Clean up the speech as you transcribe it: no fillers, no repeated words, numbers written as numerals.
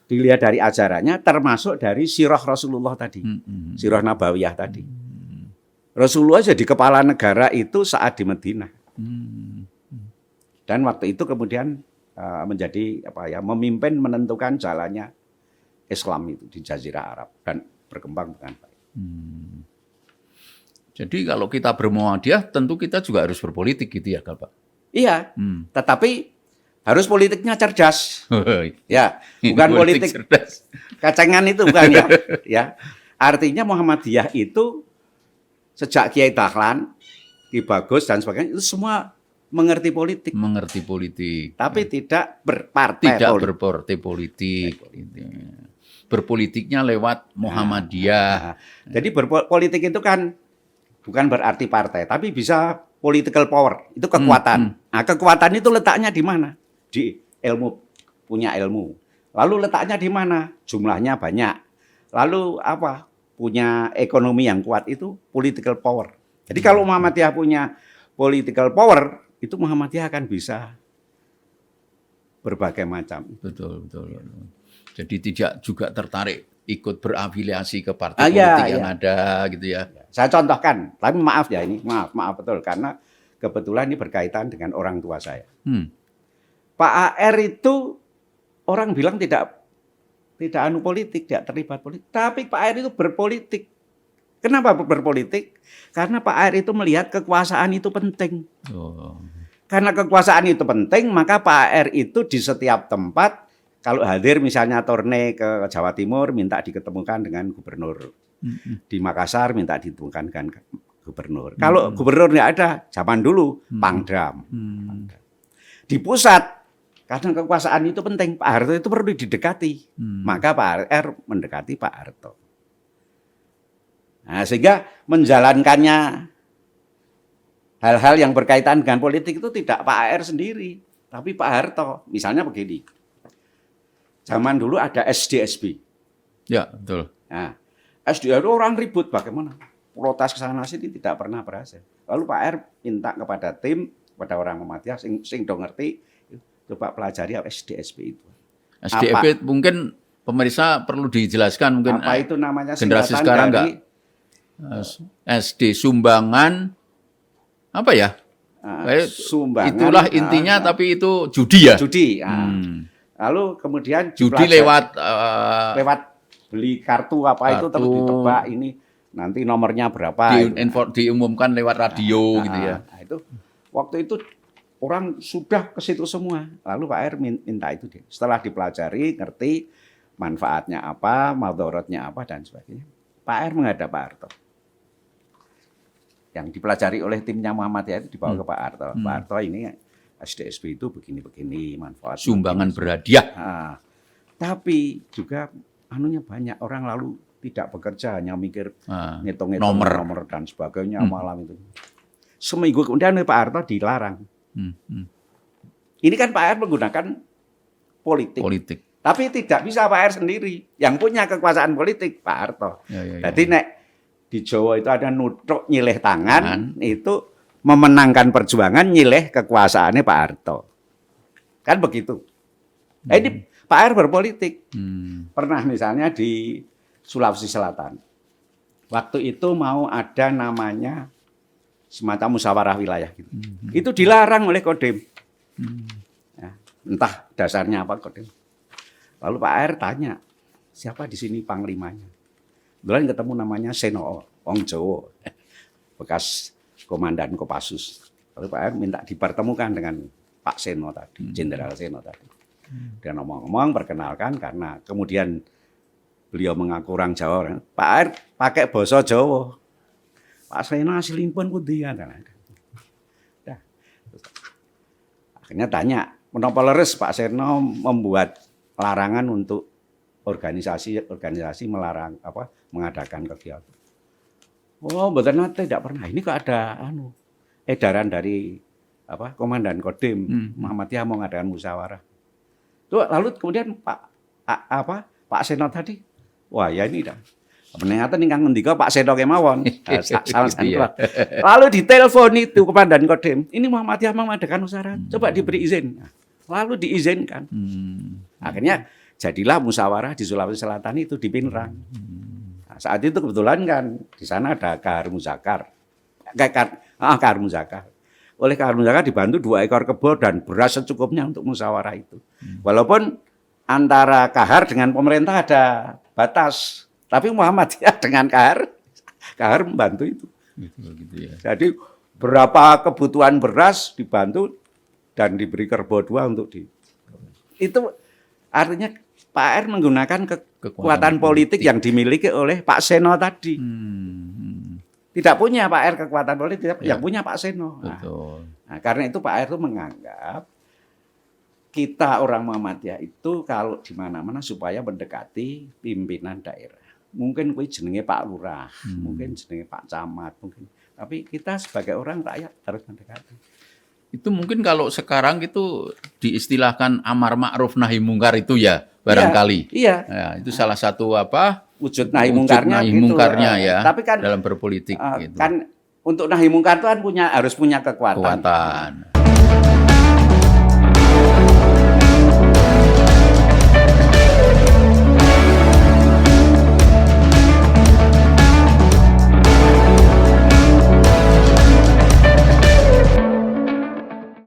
dilihat dari ajarannya, termasuk dari sirah Rasulullah tadi, sirah Nabawiyah tadi. Rasulullah jadi kepala negara itu saat di Madinah. Dan waktu itu kemudian menjadi memimpin menentukan jalannya Islam itu di Jazirah Arab dan berkembang dengan baik. Jadi kalau kita bermuahadiyah tentu kita juga harus berpolitik gitu ya, Pak? Iya, tetapi harus politiknya cerdas. Ya, bukan politik cerdas. Kacengan itu bukan ya. Ya. Artinya Muhammadiyah itu sejak Kiai Dahlan, Ki Bagus dan sebagainya itu semua mengerti politik. Mengerti politik. Tapi tidak berpartai politik. Berpolitiknya lewat Muhammadiyah. Jadi berpolitik itu kan bukan berarti partai, tapi bisa political power, itu kekuatan. Nah, kekuatan itu letaknya di mana? Di ilmu, punya ilmu. Lalu letaknya di mana? Jumlahnya banyak. Lalu apa? Punya ekonomi yang kuat, itu political power. Jadi kalau Muhammadiyah punya political power, itu Muhammadiyah akan bisa berbagai macam. Betul. Jadi tidak juga tertarik ikut berafiliasi ke partai politik yang ada gitu ya. Saya contohkan, tapi maaf ya ini, maaf betul karena kebetulan ini berkaitan dengan orang tua saya. Pak AR itu orang bilang tidak politik, tidak terlibat politik, tapi Pak AR itu berpolitik. Kenapa berpolitik? Karena Pak AR itu melihat kekuasaan itu penting. Karena kekuasaan itu penting, maka Pak AR itu di setiap tempat kalau hadir misalnya turne ke Jawa Timur minta diketemukan dengan gubernur. Di Makassar minta ditemukan dengan gubernur. Kalau gubernur nggak ada, zaman dulu Pangdam. Di pusat, karena kekuasaan itu penting, Pak Harto itu perlu didekati. Maka Pak AR mendekati Pak Harto. Nah, sehingga menjalankannya hal-hal yang berkaitan dengan politik itu tidak Pak AR sendiri, tapi Pak Harto. Misalnya begini. Zaman dulu ada SDSB. Ya, betul. Nah, SDSB itu orang ribut bagaimana? Protes ke sana sini tidak pernah berhasil. Lalu Pak AR minta kepada tim, kepada orang Muhammadiyah sing do ngerti, coba pelajari SDSB itu. SDSB mungkin pemirsa perlu dijelaskan mungkin. Apa itu namanya generasi sekarang enggak? SD Sumbangan apa ya? Sumbangan. Itulah intinya, tapi itu judi ya? Judi. Lalu kemudian judi lewat beli kartu apa itu terus ditebak ini nanti nomornya berapa. Diumumkan lewat radio gitu ya. Nah, itu waktu itu orang sudah ke situ semua. Lalu Pak AR minta itu dia. Setelah dipelajari, ngerti manfaatnya apa, madharatnya apa dan sebagainya. Pak AR menghadap Pak Harto. Yang dipelajari oleh timnya Muhammadiyah itu dibawa ke Pak Harto. Pak Harto ini SDSB itu begini-begini manfaat. Sumbangan berhadiah. Nah, tapi juga anunya banyak orang lalu tidak bekerja hanya mikir ngitung-ngitung nomor dan sebagainya malam itu. Seminggu kemudian Pak Harto dilarang. Ini kan Pak AR menggunakan politik. Tapi tidak bisa Pak AR sendiri. Yang punya kekuasaan politik Pak Harto. Jadi nek di Jawa itu ada nutruk nyilih tangan itu memenangkan perjuangan nyilih kekuasaannya Pak Harto. Kan begitu. Ini Pak AR berpolitik. Pernah misalnya di Sulawesi Selatan. Waktu itu mau ada namanya semacam musyawarah wilayah gitu. Itu dilarang oleh Kodim. Ya, entah dasarnya apa Kodim. Lalu Pak AR tanya, siapa di sini panglimanya? Kemudian ketemu namanya Seno Wong Jawa, bekas komandan Kopassus. Lalu Pak AR minta dipertemukan dengan Pak Seno tadi, Jenderal Seno tadi. Dia ngomong-ngomong perkenalkan karena kemudian beliau mengaku orang Jawa. Pak AR pakai bahasa Jawa. Pak Seno asliipun pundi ya? Akhirnya tanya, menapa leres Pak Seno membuat larangan untuk organisasi melarang mengadakan kegiatan. Oh, mboten nate tidak pernah. Ini kok ada edaran dari komandan Kodim Muhammadiyah mau ngadakan musyawarah. Tuh, lalu kemudian Pak Seno tadi, wah ya ini dah. Peningatan ingkang ngendika Pak Seno kemawon. Lalu ditelepon itu komandan Kodim, ini Muhammadiyah mau mengadakan musyawarah, coba diberi izin. Lalu diizinkan. Akhirnya jadilah musyawarah di Sulawesi Selatan itu di Pinrang. Nah, saat itu kebetulan kan di sana ada Kahar Muzakar. Kahar Muzakar. Oleh Kahar Muzakar dibantu 2 ekor kebo dan beras secukupnya untuk musyawarah itu. Walaupun antara Kahar dengan pemerintah ada batas, tapi Muhammadiyah dengan Kahar membantu itu. Gitu ya. Jadi berapa kebutuhan beras dibantu dan diberi kerbau 2 untuk itu artinya Pak R menggunakan kekuatan politik yang dimiliki oleh Pak Seno tadi. Tidak punya Pak R kekuatan politik, yang punya Pak Seno. Nah, karena itu Pak R itu menganggap kita orang Muhammadiyah itu kalau di mana-mana supaya mendekati pimpinan daerah. Mungkin kuwi jenenge Pak Lurah, mungkin jenenge Pak Camat, mungkin. Tapi kita sebagai orang rakyat harus mendekati. Itu mungkin kalau sekarang itu diistilahkan amar ma'ruf nahi mungkar itu ya barangkali. Iya. Ya, itu salah satu wujud nahi mungkarnya gitu. Ya. Tapi kan dalam berpolitik gitu. Kan untuk nahi mungkar itu kan harus punya kekuatan.